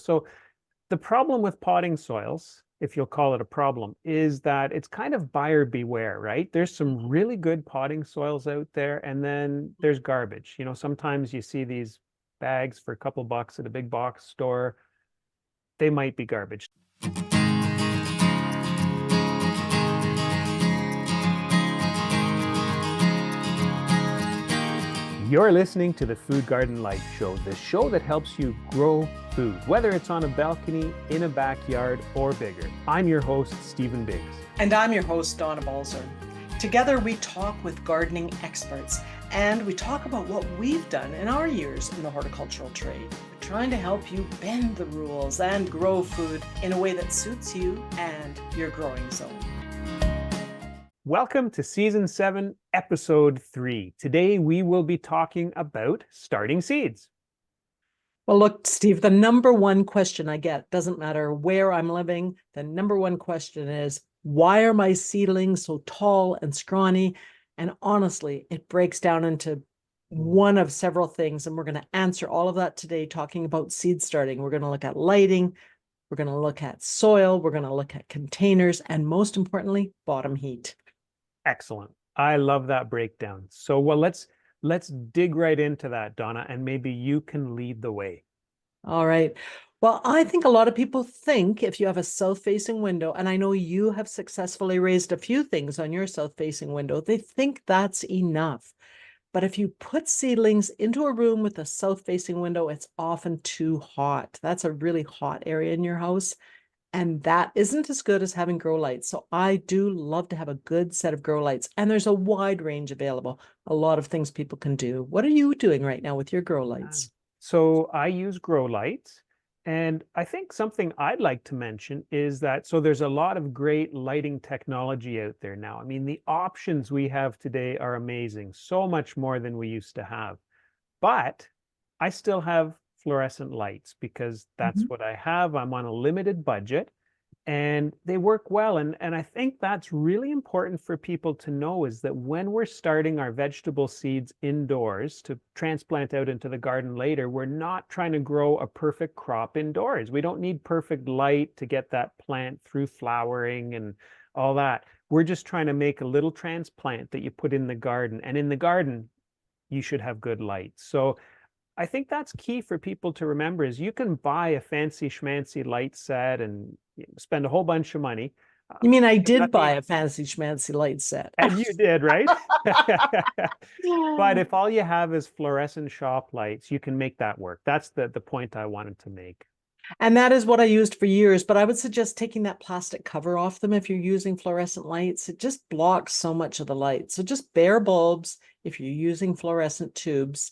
So the problem with potting soils, if you'll call it a problem, is that it's kind of buyer beware, right? There's some really good potting soils out there, and then there's garbage. Sometimes you see these bags for a couple bucks at a big box store. They might be garbage. You're listening to the Food Garden Life Show, the show that helps you grow food, whether it's on a balcony, in a backyard, or bigger. I'm your host, Steven Biggs. And I'm your host, Donna Balzer. Together, we talk with gardening experts, and we talk about what we've done in our years in the horticultural trade. We're trying to help you bend the rules and grow food in a way that suits you and your growing zone. Welcome to Season 7, Episode 3. Today, we will be talking about starting seeds. Well, look, Steve, the number one question I get, doesn't matter where I'm living, the number one question is, why are my seedlings so tall and scrawny? And honestly, it breaks down into one of several things. And we're going to answer all of that today, talking about seed starting. We're going to look at lighting. We're going to look at soil. We're going to look at containers. And most importantly, bottom heat. Excellent. I love that breakdown. So, let's dig right into that, Donna, and maybe you can lead the way. All right. Well, I think a lot of people think if you have a south-facing window, and I know you have successfully raised a few things on your south-facing window, they think that's enough. But if you put seedlings into a room with a south-facing window, it's often too hot. That's a really hot area in your house. And that isn't as good as having grow lights. So I do love to have a good set of grow lights. And there's a wide range available. A lot of things people can do. What are you doing right now with your grow lights? So I use grow lights. And I think something I'd like to mention is that, so there's a lot of great lighting technology out there now. I mean, the options we have today are amazing, so much more than we used to have. But I still have fluorescent lights because that's what I have. I'm on a limited budget and they work well. And I think that's really important for people to know, is that when we're starting our vegetable seeds indoors to transplant out into the garden later, we're not trying to grow a perfect crop indoors. We don't need perfect light to get that plant through flowering and all that. We're just trying to make a little transplant that you put in the garden. And in the garden, you should have good light. So I think that's key for people to remember, is you can buy a fancy schmancy light set and spend a whole bunch of money. You mean I did buy a fancy schmancy light set? And you did, right? But if all you have is fluorescent shop lights, you can make that work. That's the point I wanted to make. And that is what I used for years, but I would suggest taking that plastic cover off them if you're using fluorescent lights. It just blocks so much of the light. So just bare bulbs if you're using fluorescent tubes,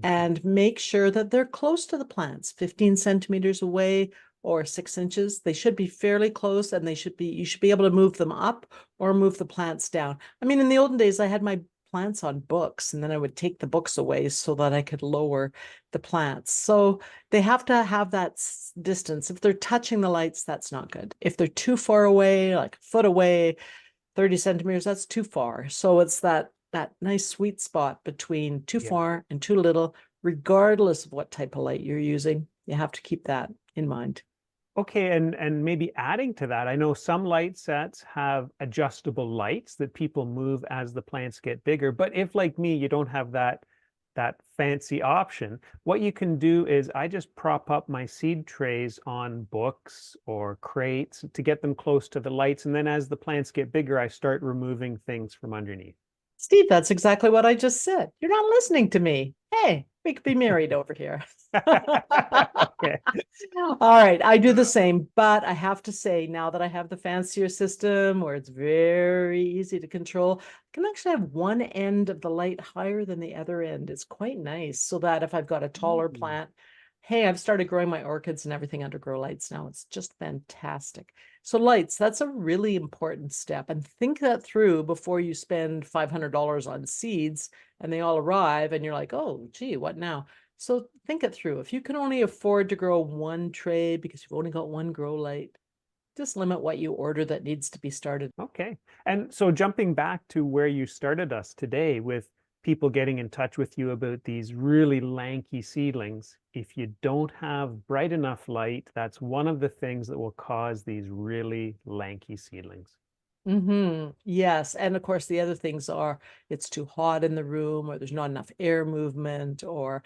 and make sure that they're close to the plants, 15 centimeters away or 6 inches. They should be fairly close, and you should be able to move them up or move the plants down. I mean, in the olden days, I had my plants on books, and then I would take the books away so that I could lower the plants. So they have to have that distance. If they're touching the lights, that's not good. If they're too far away, like a foot away, 30 centimeters, that's too far. So it's that nice sweet spot between too far and too little, regardless of what type of light you're using. You have to keep that in mind. Okay, and maybe adding to that, I know some light sets have adjustable lights that people move as the plants get bigger. But if, like me, you don't have that fancy option, what you can do is I just prop up my seed trays on books or crates to get them close to the lights. And then as the plants get bigger, I start removing things from underneath. Steve, that's exactly what I just said. You're not listening to me. Hey, we could be married over here. Okay. All right, I do the same, but I have to say, now that I have the fancier system where it's very easy to control, I can actually have one end of the light higher than the other end. It's quite nice, so that if I've got a taller plant, hey, I've started growing my orchids and everything under grow lights now. It's just fantastic. So lights, that's a really important step. And think that through before you spend $500 on seeds and they all arrive and you're like, oh, gee, what now? So think it through. If you can only afford to grow one tray because you've only got one grow light, just limit what you order that needs to be started. Okay. And so jumping back to where you started us today with people getting in touch with you about these really lanky seedlings. If you don't have bright enough light, that's one of the things that will cause these really lanky seedlings. Yes. And of course, the other things are it's too hot in the room, or there's not enough air movement, or,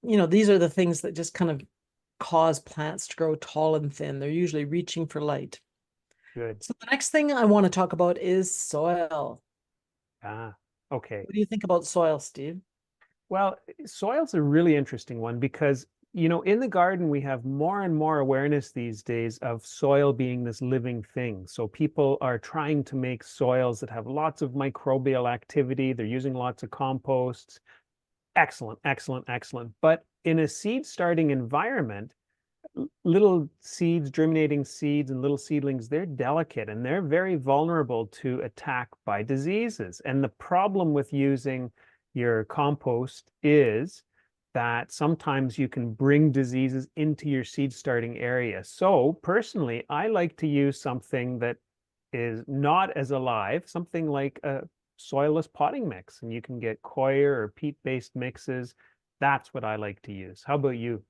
these are the things that just kind of cause plants to grow tall and thin. They're usually reaching for light. Good. So the next thing I want to talk about is soil. Ah, okay. What do you think about soil, Steve? Well, soil's a really interesting one because, in the garden, we have more and more awareness these days of soil being this living thing. So people are trying to make soils that have lots of microbial activity. They're using lots of composts. Excellent, excellent, excellent. But in a seed starting environment, little seeds, germinating seeds, and little seedlings, they're delicate and they're very vulnerable to attack by diseases. And the problem with using your compost is that sometimes you can bring diseases into your seed starting area. So personally, I like to use something that is not as alive, something like a soilless potting mix. And you can get coir or peat-based mixes. That's what I like to use. How about you?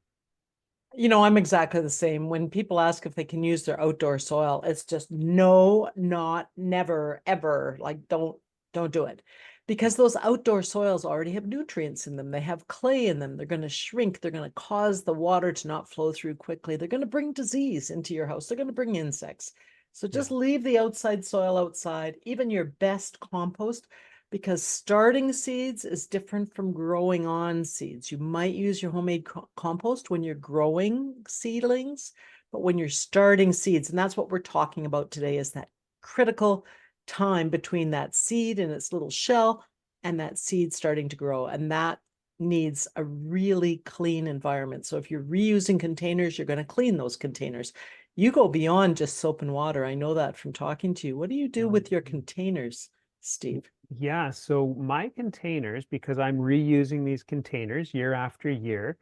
I'm exactly the same. When people ask if they can use their outdoor soil, it's just no, not, never, ever. Like, don't do it. Because those outdoor soils already have nutrients in them. They have clay in them. They're going to shrink. They're going to cause the water to not flow through quickly. They're going to bring disease into your house. They're going to bring insects. So Yeah. just leave the outside soil outside, even your best compost, because starting seeds is different from growing on seeds. You might use your homemade compost when you're growing seedlings, but when you're starting seeds, and that's what we're talking about today, is that critical time between that seed in its little shell and that seed starting to grow. And that needs a really clean environment. So if you're reusing containers, you're going to clean those containers. You go beyond just soap and water. I know that from talking to you. What do you do with your containers, Steve? Yeah, so my containers, because I'm reusing these containers year after year,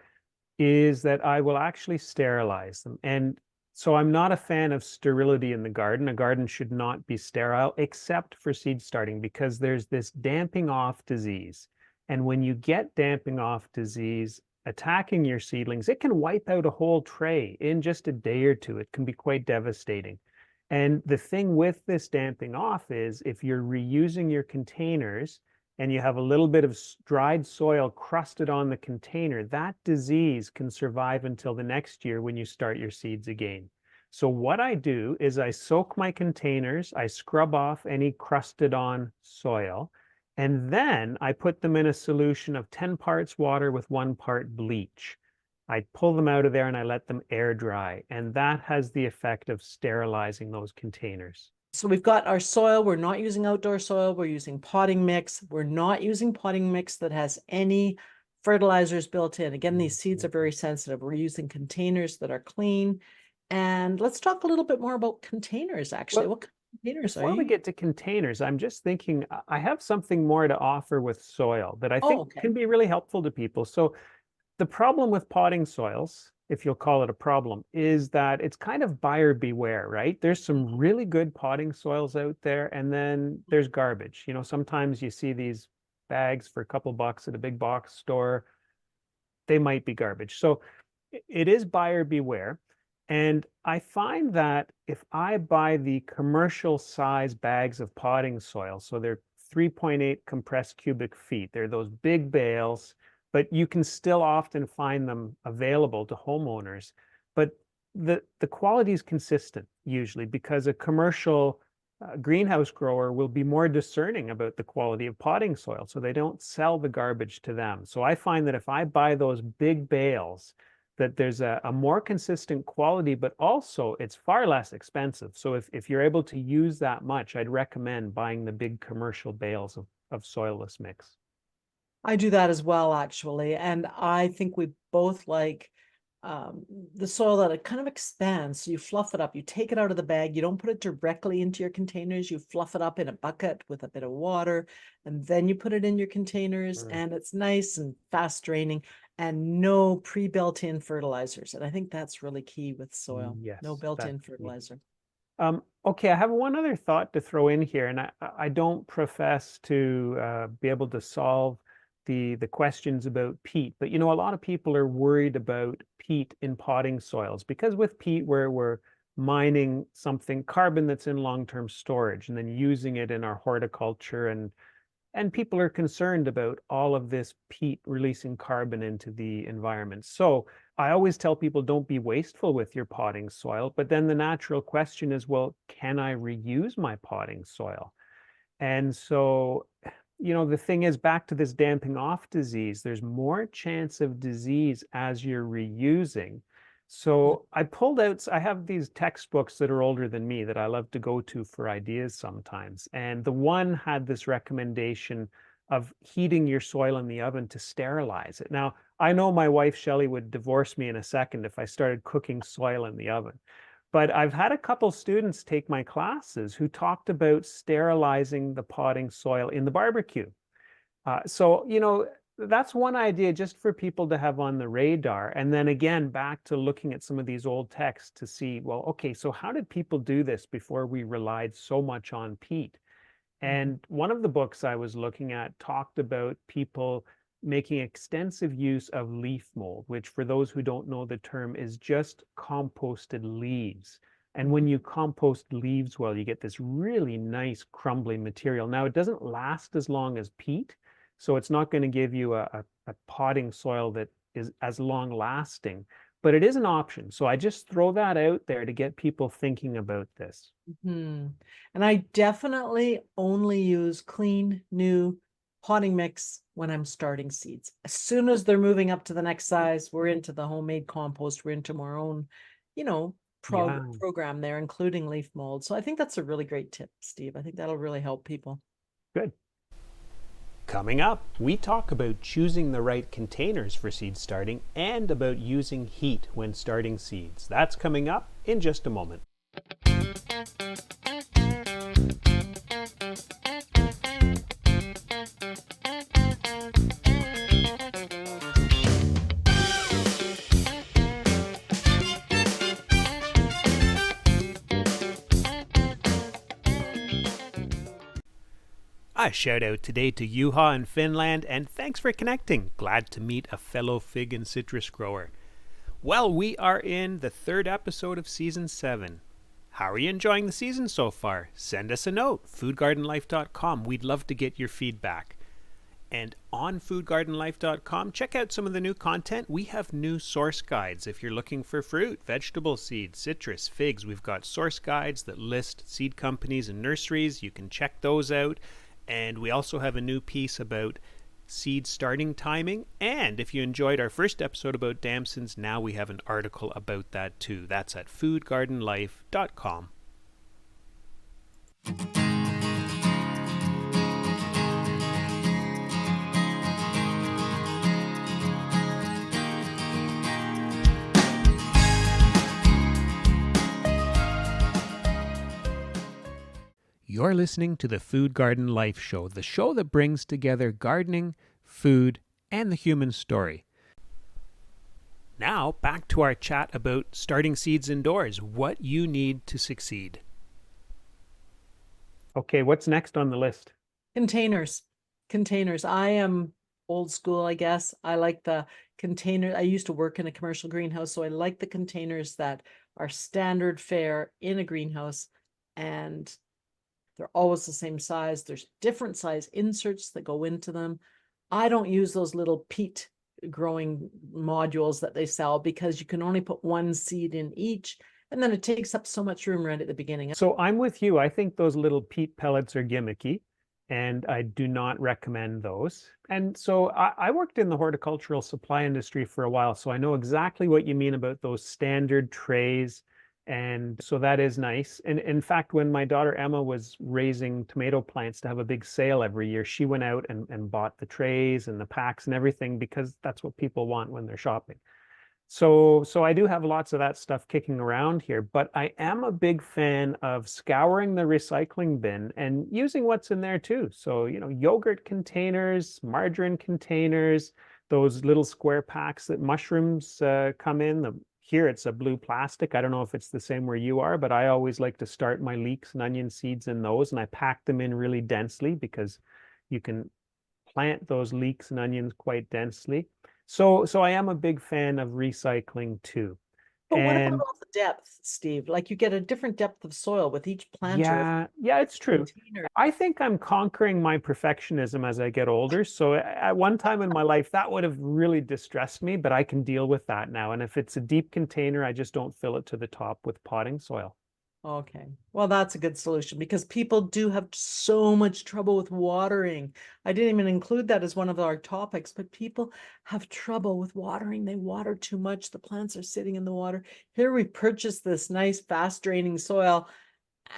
is that I will actually sterilize them. And so I'm not a fan of sterility in the garden. A garden should not be sterile except for seed starting because there's this damping off disease. And when you get damping off disease attacking your seedlings, it can wipe out a whole tray in just a day or two. It can be quite devastating. And the thing with this damping off is if you're reusing your containers and you have a little bit of dried soil crusted on the container, that disease can survive until the next year when you start your seeds again. So what I do is I soak my containers, I scrub off any crusted on soil, and then I put them in a solution of 10 parts water with 1 part bleach. I pull them out of there and I let them air dry. And that has the effect of sterilizing those containers. So we've got our soil. We're not using outdoor soil. We're using potting mix. We're not using potting mix that has any fertilizers built in. Again, these seeds are very sensitive. We're using containers that are clean. And let's talk a little bit more about containers, actually. Well, What kind of containers are before we you? get to containers, I'm just thinking I have something more to offer with soil that I Oh, think okay. can be really helpful to people. So the problem with potting soils, if you'll call it a problem, is that it's kind of buyer beware, right? There's some really good potting soils out there, and then there's garbage. Sometimes you see these bags for a couple bucks at a big box store. They might be garbage. So it is buyer beware. And I find that if I buy the commercial size bags of potting soil, so they're 3.8 compressed cubic feet, they're those big bales, but you can still often find them available to homeowners. But the quality is consistent usually because a commercial greenhouse grower will be more discerning about the quality of potting soil, so they don't sell the garbage to them. So I find that if I buy those big bales, that there's a more consistent quality, but also it's far less expensive. So if you're able to use that much, I'd recommend buying the big commercial bales of soilless mix. I do that as well, actually. And I think we both like the soil that it kind of expands. So you fluff it up, you take it out of the bag, you don't put it directly into your containers, you fluff it up in a bucket with a bit of water, and then you put it in your containers, Mm. and it's nice and fast draining and no pre-built in fertilizers. And I think that's really key with soil. No Yes, built-in that's key. fertilizer. Okay, I have one other thought to throw in here, and I don't profess to be able to solve the questions about peat, but a lot of people are worried about peat in potting soils because with peat we're mining something carbon that's in long-term storage and then using it in our horticulture, and people are concerned about all of this peat releasing carbon into the environment. So I always tell people don't be wasteful with your potting soil, but then the natural question is, well, can I reuse my potting soil? And so, the thing is, back to this damping off disease, there's more chance of disease as you're reusing. So I have these textbooks that are older than me that I love to go to for ideas sometimes. And the one had this recommendation of heating your soil in the oven to sterilize it. Now, I know my wife, Shelley, would divorce me in a second if I started cooking soil in the oven. But I've had a couple students take my classes who talked about sterilizing the potting soil in the barbecue. So, that's one idea just for people to have on the radar. And then again, back to looking at some of these old texts to see, well, okay, so how did people do this before we relied so much on peat? And one of the books I was looking at talked about people making extensive use of leaf mold, which, for those who don't know the term, is just composted leaves. And when you compost leaves, well, you get this really nice crumbly material. Now, it doesn't last as long as peat, so it's not going to give you a potting soil that is as long lasting, but it is an option. So I just throw that out there to get people thinking about this. And I definitely only use clean, new potting mix when I'm starting seeds. As soon as they're moving up to the next size, we're into the homemade compost, we're into our own, Yeah, program there, including leaf mold. So I think that's a really great tip, Steve. I think that'll really help people. good. Coming up, we talk about choosing the right containers for seed starting and about using heat when starting seeds. That's coming up in just a moment. A shout out today to Juha in Finland, and thanks for connecting. Glad to meet a fellow fig and citrus grower. Well, we are in the third episode of season 7. How are you enjoying the season so far? Send us a note, foodgardenlife.com. We'd love to get your feedback. And on foodgardenlife.com, check out some of the new content. We have new source guides. If you're looking for fruit, vegetable seeds, citrus, figs, we've got source guides that list seed companies and nurseries. You can check those out. And we also have a new piece about seed starting timing. And if you enjoyed our first episode about damsons, now we have an article about that too. That's at foodgardenlife.com. You're listening to the Food Garden Life Show, the show that brings together gardening, food, and the human story. Now, back to our chat about starting seeds indoors, what you need to succeed. Okay, what's next on the list? Containers. I am old school, I guess. I like the container. I used to work in a commercial greenhouse, so I like the containers that are standard fare in a greenhouse, and they're always the same size. There's different size inserts that go into them. I don't use those little peat growing modules that they sell because you can only put one seed in each, and then it takes up so much room right at the beginning. So I'm with you. I think those little peat pellets are gimmicky, and I do not recommend those. And so I worked in the horticultural supply industry for a while, so I know exactly what you mean about those standard trays. And so that is nice. And in fact, when my daughter Emma was raising tomato plants to have a big sale every year, she went out and bought the trays and the packs and everything because that's what people want when they're shopping. So I do have lots of that stuff kicking around here, but I am a big fan of scouring the recycling bin and using what's in there too. So, yogurt containers, margarine containers, those little square packs that mushrooms come in. Here it's a blue plastic. I don't know if it's the same where you are, but I always like to start my leeks and onion seeds in those, and I pack them in really densely because you can plant those leeks and onions quite densely. So I am a big fan of recycling too. But what about And all the depth, Steve? Like you get a different depth of soil with each planter. If yeah, it's true. container. I think I'm conquering my perfectionism as I get older. So at one time in my life, that would have really distressed me, but I can deal with that now. And if it's a deep container, I just don't fill it to the top with potting soil. Okay. Well, that's a good solution because people do have so much trouble with watering. I didn't even include that as one of our topics, but people have trouble with watering. They water too much. The plants are sitting in the water. Here we purchased this nice, fast draining soil,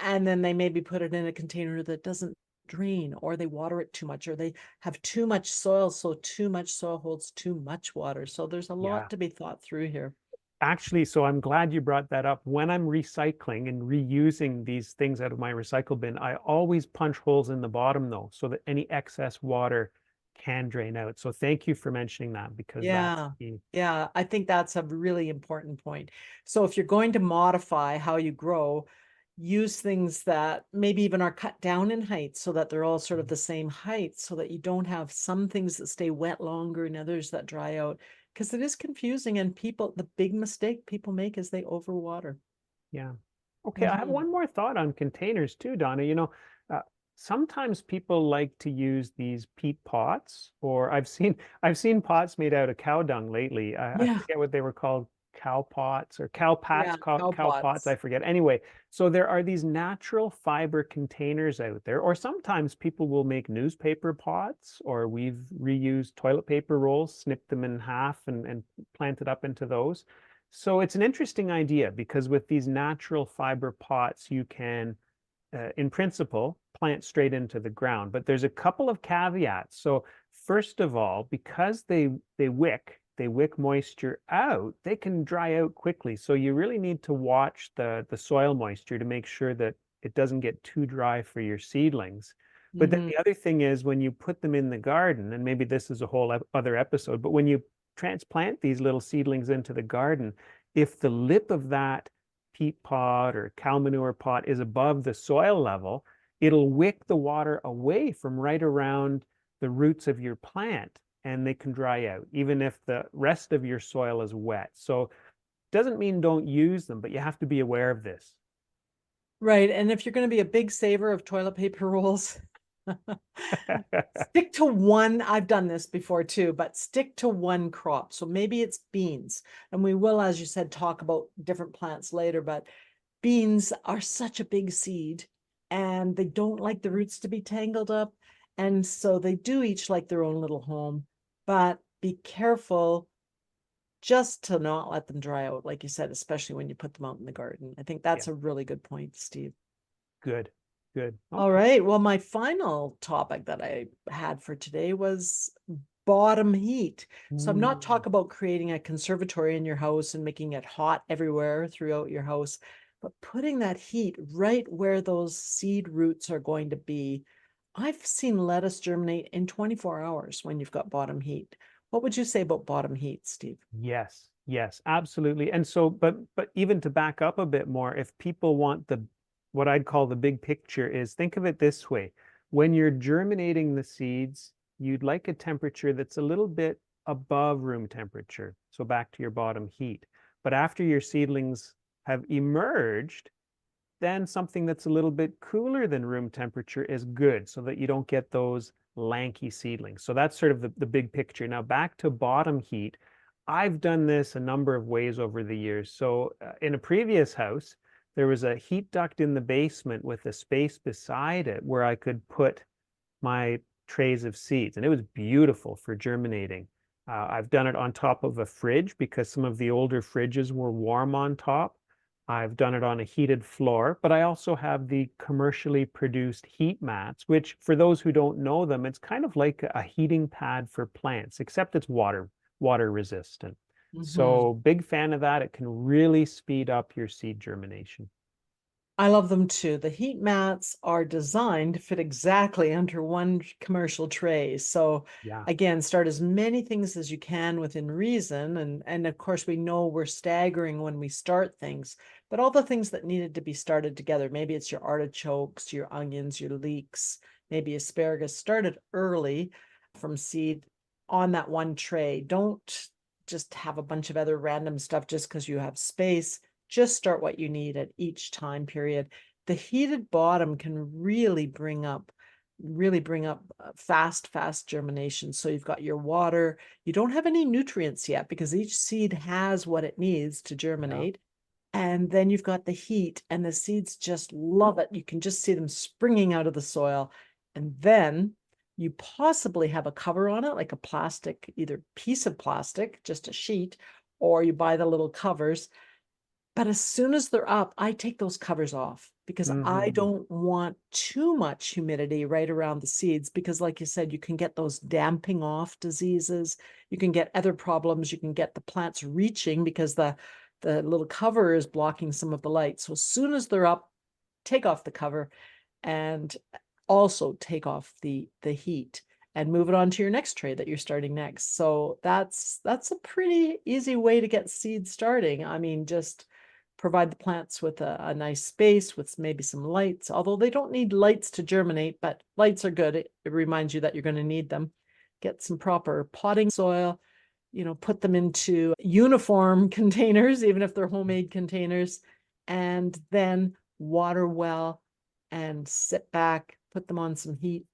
and then they maybe put it in a container that doesn't drain, or they water it too much, or they have too much soil. So too much soil holds too much water. So there's a Yeah. lot to be thought through here. Actually, so I'm glad you brought that up. When I'm recycling and reusing these things out of my recycle bin, I always punch holes in the bottom though, so that any excess water can drain out. So thank you for mentioning that because that's Yeah. key. Yeah, I think that's a really important point. So if you're going to modify how you grow, use things that maybe even are cut down in height so that they're all sort of the same height so that you don't have some things that stay wet longer and others that dry out. Because it is confusing and people, the big mistake people make is they overwater. Yeah. Okay, I have Mhm. one more thought on containers too, Donna. Uh, sometimes people like to use these peat pots, or I've seen pots made out of cow dung lately. I Yeah, forget what they were called, cow pots or cow yeah, pats, cow, cow cow pots, I pots. forget. Anyway, so there are these natural fiber containers out there, or sometimes people will make newspaper pots, or we've reused toilet paper rolls, snipped them in half and planted up into those. So it's an interesting idea because with these natural fiber pots, you can, in principle, plant straight into the ground. But there's a couple of caveats. So first of all, because they wick moisture out, they can dry out quickly. So you really need to watch the soil moisture to make sure that it doesn't get too dry for your seedlings. But then Mhm. the other thing is when you put them in the garden, and maybe this is a whole other episode, but when you transplant these little seedlings into the garden, if the lip of that peat pot or cow manure pot is above the soil level, it'll wick the water away from right around the roots of your plant and they can dry out, even if the rest of your soil is wet. So it doesn't mean don't use them, but you have to be aware of this. Right. And if you're going to be a big saver of toilet paper rolls, stick to one. I've done this before too, but stick to one crop. So maybe it's beans. And we will, as you said, talk about different plants later, but beans are such a big seed and they don't like the roots to be tangled up. And so they do each like their own little home, but be careful just to not let them dry out, like you said, especially when you put them out in the garden. I think Yeah, that's a really good point, Steve. good, good. All Okay. right. Well, my final topic that I had for today was bottom heat. So I'm not Mm, talking about creating a conservatory in your house and making it hot everywhere throughout your house, but putting that heat right where those seed roots are going to be. I've seen lettuce germinate in 24 hours when you've got bottom heat. What would you say about bottom heat, Steve? yes, yes, absolutely. And so, but even to back up a bit more, if people want the what I'd call the big picture is think of it this way. When you're germinating the seeds, you'd like a temperature that's a little bit above room temperature. So back to your bottom heat. But after your seedlings have emerged, then something that's a little bit cooler than room temperature is good so that you don't get those lanky seedlings. So that's sort of the big picture. Now back to bottom heat. I've done this a number of ways over the years. So in a previous house, there was a heat duct in the basement with a space beside it where I could put my trays of seeds, and it was beautiful for germinating. I've done it on top of a fridge because some of the older fridges were warm on top. I've done it on a heated floor, but I also have the commercially produced heat mats, which for those who don't know them, it's kind of like a heating pad for plants, except it's water resistant. Mhm. So big fan of that. It can really speed up your seed germination. I love them too. The heat mats are designed to fit exactly under one commercial tray. So Yeah, again, start as many things as you can within reason. And of course, we know we're staggering when we start things, but all the things that needed to be started together, maybe it's your artichokes, your onions, your leeks, maybe asparagus, started early. from seed on that one tray. Don't just have a bunch of other random stuff just because you have space. Just start what you need at each time period. The heated bottom can really bring up fast germination. So you've got your water. You don't have any nutrients yet because each seed has what it needs to germinate. And then you've got the heat, and the seeds just love it. You can just see them springing out of the soil. And then you possibly have a cover on it, like a plastic, either piece of plastic, just a sheet, or you buy the little covers. But as soon as they're up, I take those covers off because I don't want too much humidity right around the seeds because, like you said, you can get those damping off diseases. You can get other problems. You can get the plants reaching because the little cover is blocking some of the light. So as soon as they're up, take off the cover and also take off the heat and move it on to your next tray that you're starting next. So that's a pretty easy way to get seeds starting. I mean, just provide the plants with a nice space with maybe some lights, although they don't need lights to germinate, but lights are good. It reminds you that you're going to need them. Get some proper potting soil, put them into uniform containers, even if they're homemade containers, and then water well and sit back, put them on some heat.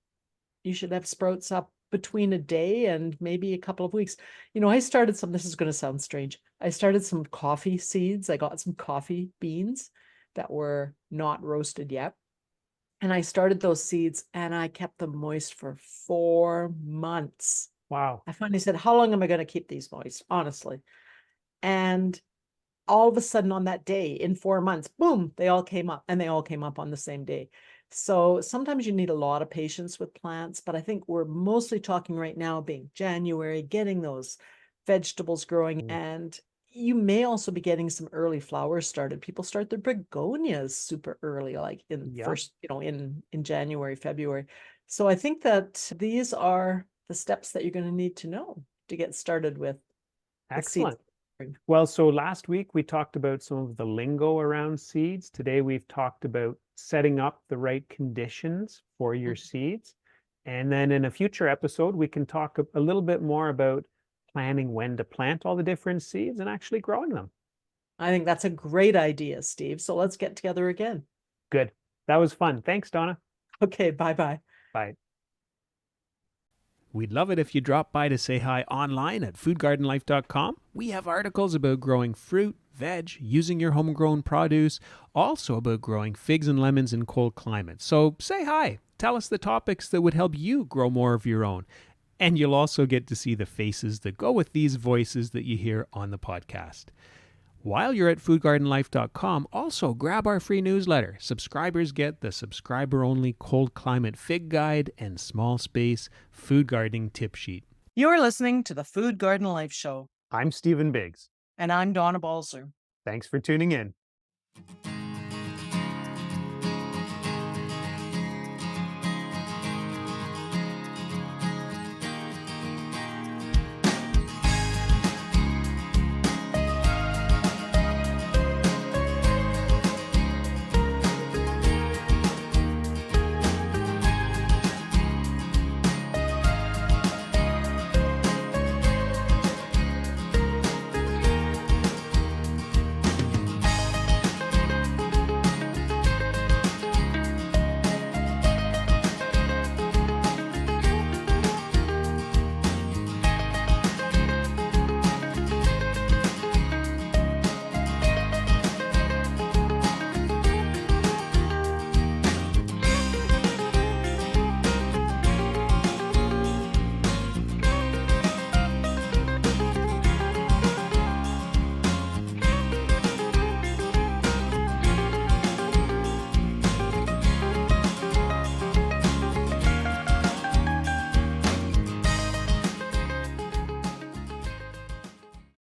You should have sprouts up between a day and maybe a couple of weeks. I started this is going to sound strange. I started some coffee seeds. I got some coffee beans that were not roasted yet. And I started those seeds and I kept them moist for 4 months. Wow. I finally said, how long am I going to keep these moist? Honestly. And all of a sudden on that day in 4 months, boom, they all came up, and they all came up on the same day. So sometimes you need a lot of patience with plants, but I think we're mostly talking right now being January, getting those vegetables growing. And you may also be getting some early flowers started. People start their begonias super early, like in first, in January, February. So I think that these are the steps that you're going to need to know to get started with Excellent. seeds. Well, so last week we talked about some of the lingo around seeds. Today we've talked about setting up the right conditions for your seeds. And then in a future episode, we can talk a little bit more about planning when to plant all the different seeds and actually growing them. I think that's a great idea, Steve. So let's get together again. Good. That was fun. Thanks, Donna. Okay, bye-bye. Bye. We'd love it if you drop by to say hi online at foodgardenlife.com. We have articles about growing fruit, veg, using your homegrown produce, also about growing figs and lemons in cold climates. So say hi. Tell us the topics that would help you grow more of your own. And you'll also get to see the faces that go with these voices that you hear on the podcast. While you're at foodgardenlife.com, also grab our free newsletter. Subscribers get the subscriber-only cold climate fig guide and small space food gardening tip sheet. You're listening to the Food Garden Life Show. I'm Stephen Biggs. And I'm Donna Balzer. Thanks for tuning in.